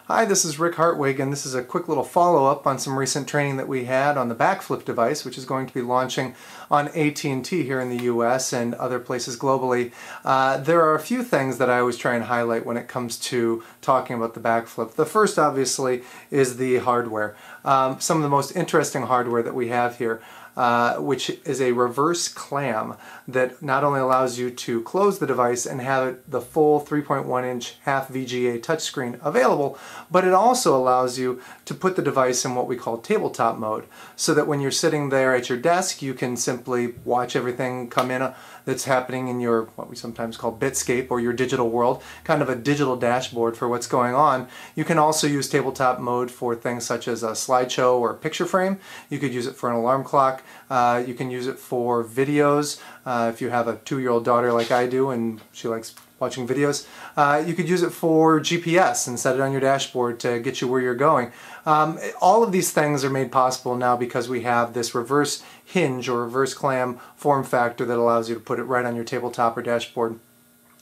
Hi, this is Rick Hartwig, and this is a quick little follow-up on some recent training that we had on the Backflip device, which is going to be launching on AT&T here in the US and other places globally. There are a few things that I always try and highlight when it comes to talking about the Backflip. The first, obviously, is the hardware. Some of the most interesting hardware that we have here, which is a reverse clam that not only allows you to close the device and have the full 3.1-inch half VGA touchscreen available, but it also allows you to put the device in what we call tabletop mode, so that when you're sitting there at your desk you can simply watch everything come in that's happening in your, what we sometimes call bitscape, or your digital world, kind of a digital dashboard for what's going on. You can also use tabletop mode for things such as a slideshow or a picture frame. You could use it for an alarm clock. You can use it for videos. If you have a 2-year-old daughter like I do and she likes watching videos, you could use it for GPS and set it on your dashboard to get you where you're going. All of these things are made possible now because we have this reverse hinge or reverse clam form factor that allows you to put it right on your tabletop or dashboard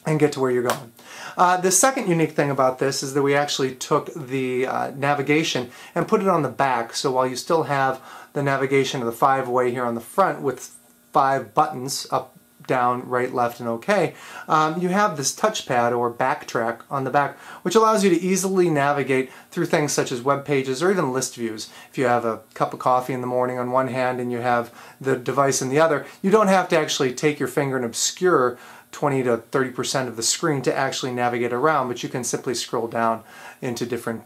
and get to where you're going. The second unique thing about this is that we actually took the navigation and put it on the back, so while you still have the navigation of the 5-way here on the front with 5 buttons, up, down, right, left, and OK, you have this touchpad or backtrack on the back, which allows you to easily navigate through things such as web pages or even list views. If you have a cup of coffee in the morning on one hand and you have the device in the other, you don't have to actually take your finger and obscure 20 to 30% of the screen to actually navigate around, but you can simply scroll down into different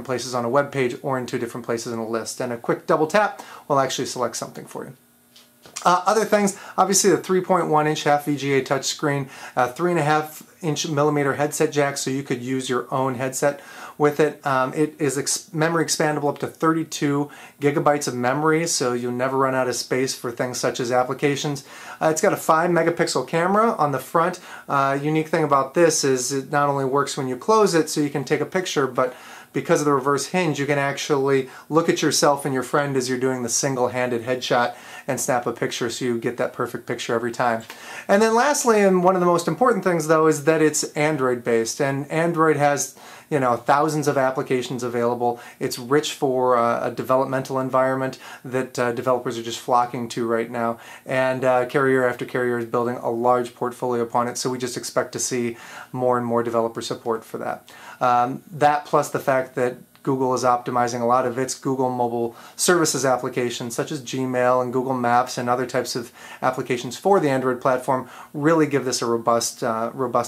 places on a web page or into different places in a list, and a quick double tap will actually select something for you. Other things, obviously the 3.1-inch half VGA touchscreen, 3.5-inch millimeter headset jack, so you could use your own headset with it. It is memory expandable up to 32 gigabytes of memory, so you'll never run out of space for things such as applications. It's got a 5-megapixel camera on the front. Unique thing about this is it not only works when you close it so you can take a picture, but because of the reverse hinge, you can actually look at yourself and your friend as you're doing the single-handed headshot and snap a picture, so you get that perfect picture every time. And then lastly, and one of the most important things though, is that it's Android-based, and Android has, you know, thousands of applications available. It's rich for a developmental environment that developers are just flocking to right now, and carrier after carrier is building a large portfolio upon it, so we just expect to see more and more developer support for that. That plus the fact that Google is optimizing a lot of its Google mobile services applications such as Gmail and Google Maps and other types of applications for the Android platform really give this a robust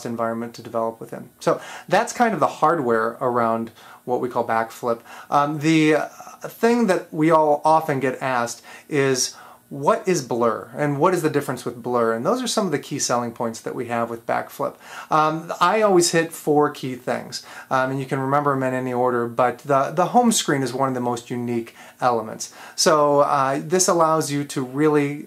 environment to develop within. So that's kind of the hardware around what we call Backflip. The thing that we all often get asked is, what is blur and what is the difference with blur? And those are some of the key selling points that we have with Backflip. I always hit 4 key things, and you can remember them in any order, but the home screen is one of the most unique elements. So this allows you to really,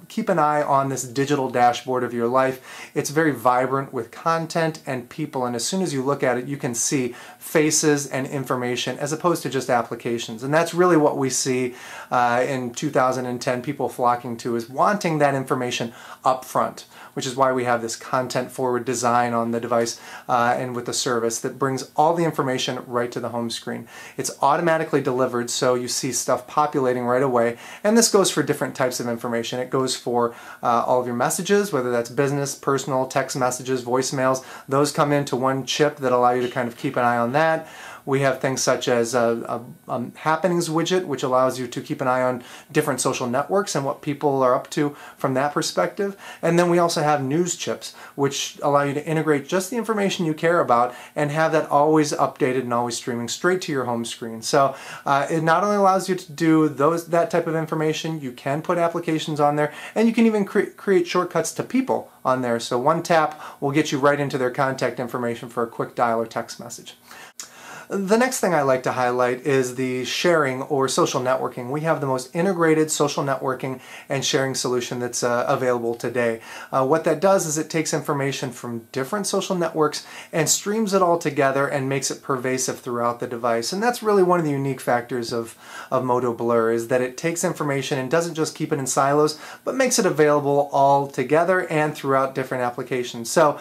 keep an eye on this digital dashboard of your life. It's very vibrant with content and people, and as soon as you look at it, you can see faces and information as opposed to just applications. And that's really what we see in 2010, people flocking to, is wanting that information up front, which is why we have this content-forward design on the device and with the service that brings all the information right to the home screen. It's automatically delivered, so you see stuff populating right away, and this goes for different types of information. It goes for all of your messages, whether that's business, personal, text messages, voicemails. Those come into one chip that allow you to kind of keep an eye on that. We have things such as a happenings widget, which allows you to keep an eye on different social networks and what people are up to from that perspective. And then we also have news chips, which allow you to integrate just the information you care about and have that always updated and always streaming straight to your home screen. So it not only allows you to do that type of information, you can put applications on there, and you can even create shortcuts to people on there. So one tap will get you right into their contact information for a quick dial or text message. The next thing I like to highlight is the sharing or social networking. We have the most integrated social networking and sharing solution that's available today. What that does is it takes information from different social networks and streams it all together and makes it pervasive throughout the device. And that's really one of the unique factors of MotoBLUR, is that it takes information and doesn't just keep it in silos, but makes it available all together and throughout different applications. So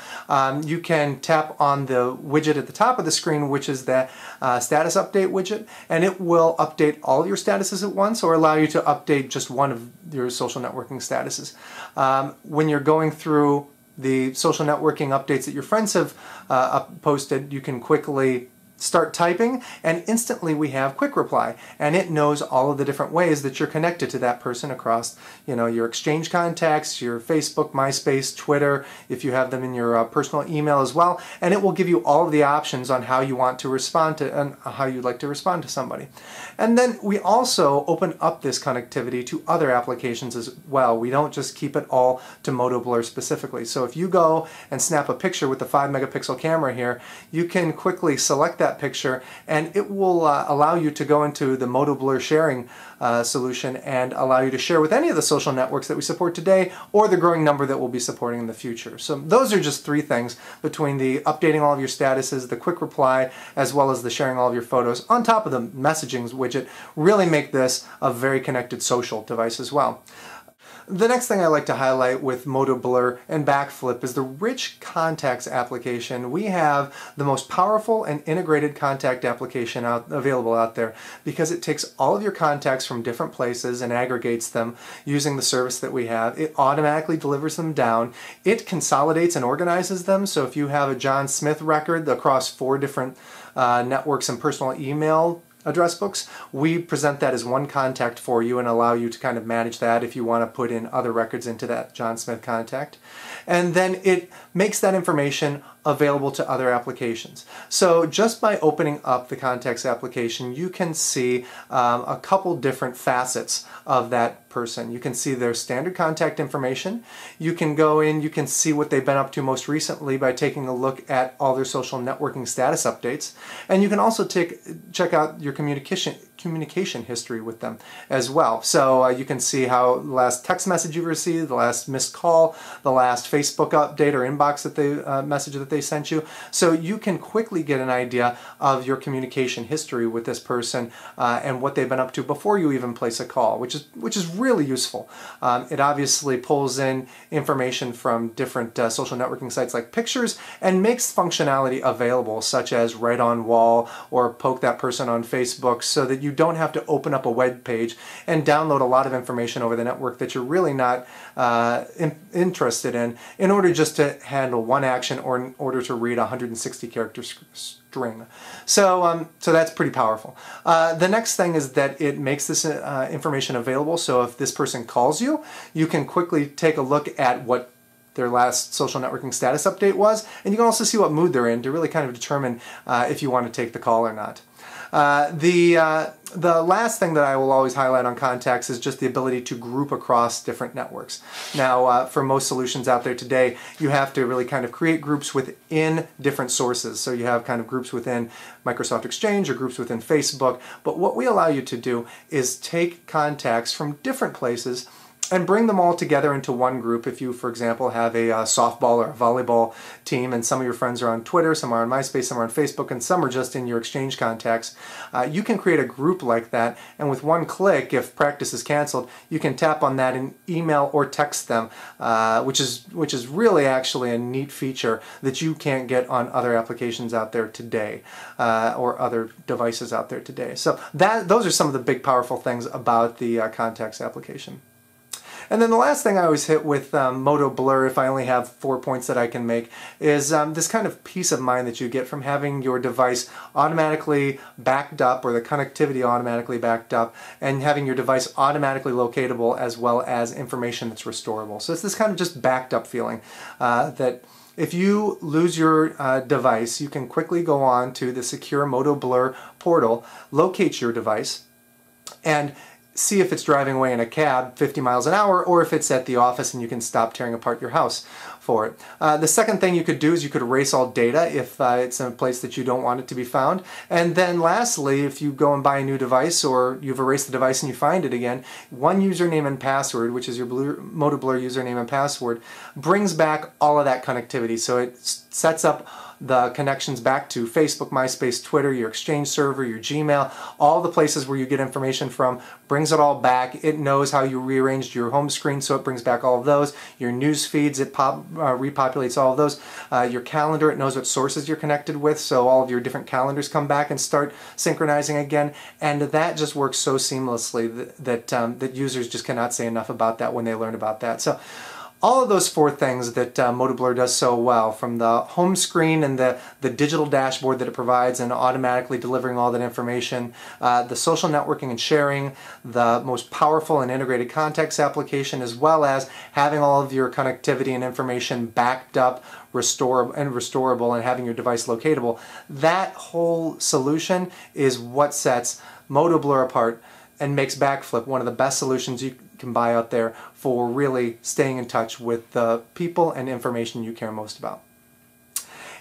you can tap on the widget at the top of the screen, which is that status update widget, and it will update all of your statuses at once or allow you to update just one of your social networking statuses. When you're going through the social networking updates that your friends have posted, you can quickly start typing, and instantly we have quick reply, and it knows all of the different ways that you're connected to that person across, your Exchange contacts, your Facebook, MySpace, Twitter, if you have them in your personal email as well, and it will give you all of the options on how you want to respond to and how you'd like to respond to somebody. And then we also open up this connectivity to other applications as well. We don't just keep it all to MotoBLUR specifically. So if you go and snap a picture with the 5-megapixel camera here, you can quickly select that picture, and it will allow you to go into the MotoBLUR sharing solution and allow you to share with any of the social networks that we support today or the growing number that we'll be supporting in the future. So those are just 3 things between the updating all of your statuses, the quick reply, as well as the sharing all of your photos on top of the messaging widget, really make this a very connected social device as well. The next thing I like to highlight with MotoBLUR and Backflip is the rich contacts application. We have the most powerful and integrated contact application available out there because it takes all of your contacts from different places and aggregates them using the service that we have. It automatically delivers them down. It consolidates and organizes them, so if you have a John Smith record across 4 different networks and personal email address books, we present that as one contact for you and allow you to kind of manage that if you want to put in other records into that John Smith contact. And then it makes that information available to other applications. So just by opening up the contacts application, you can see a couple different facets of that person. You can see their standard contact information. You can go in, you can see what they've been up to most recently by taking a look at all their social networking status updates. And you can also check out your communication history with them as well. So you can see how the last text message you've received, the last missed call, the last Facebook update or inbox that they message that they sent you. So you can quickly get an idea of your communication history with this person and what they've been up to before you even place a call, which is really useful. It obviously pulls in information from different social networking sites like pictures and makes functionality available, such as write on wall or poke that person on Facebook, so that you don't have to open up a web page and download a lot of information over the network that you're really not interested in order just to handle one action or in order to read a 160 character string. So that's pretty powerful. The next thing is that it makes this information available, so if this person calls you, you can quickly take a look at what their last social networking status update was, and you can also see what mood they're in to really kind of determine if you want to take the call or not. The last thing that I will always highlight on contacts is just the ability to group across different networks. Now, for most solutions out there today, you have to really kind of create groups within different sources. So you have kind of groups within Microsoft Exchange or groups within Facebook. But what we allow you to do is take contacts from different places and bring them all together into one group. If you, for example, have a softball or a volleyball team and some of your friends are on Twitter, some are on MySpace, some are on Facebook, and some are just in your Exchange contacts, you can create a group like that, and with one click, if practice is canceled, you can tap on that and email or text them, which is really actually a neat feature that you can't get on other applications out there today, or other devices out there today. So those are some of the big powerful things about the contacts application. And then the last thing I always hit with MotoBLUR, if I only have 4 points that I can make, is this kind of peace of mind that you get from having your device automatically backed up, or the connectivity automatically backed up, and having your device automatically locatable as well as information that's restorable. So it's this kind of just backed up feeling that if you lose your device, you can quickly go on to the secure MotoBLUR portal, locate your device, and see if it's driving away in a cab 50 miles an hour or if it's at the office and you can stop tearing apart your house for it. The second thing you could do is you could erase all data if it's in a place that you don't want it to be found. And then lastly, if you go and buy a new device or you've erased the device and you find it again, one username and password, which is your MotoBLUR username and password, brings back all of that connectivity. So it sets up the connections back to Facebook, MySpace, Twitter, your Exchange server, your Gmail, all the places where you get information from, brings it all back. It knows how you rearranged your home screen, so it brings back all of those. Your news feeds, it repopulates all of those. Your calendar, it knows what sources you're connected with, so all of your different calendars come back and start synchronizing again. And that just works so seamlessly that users just cannot say enough about that when they learn about that. So all of those four things that MotoBLUR does so well, from the home screen and the digital dashboard that it provides and automatically delivering all that information, the social networking and sharing, the most powerful and integrated contacts application, as well as having all of your connectivity and information backed up, restorable, and having your device locatable. That whole solution is what sets MotoBLUR apart and makes Backflip one of the best solutions you can buy out there for really staying in touch with the people and information you care most about.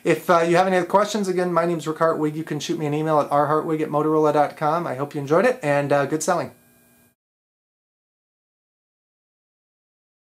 If you have any other questions, again, my name is Rick Hartwig. You can shoot me an email at rhartwig@motorola.com. I hope you enjoyed it, and good selling.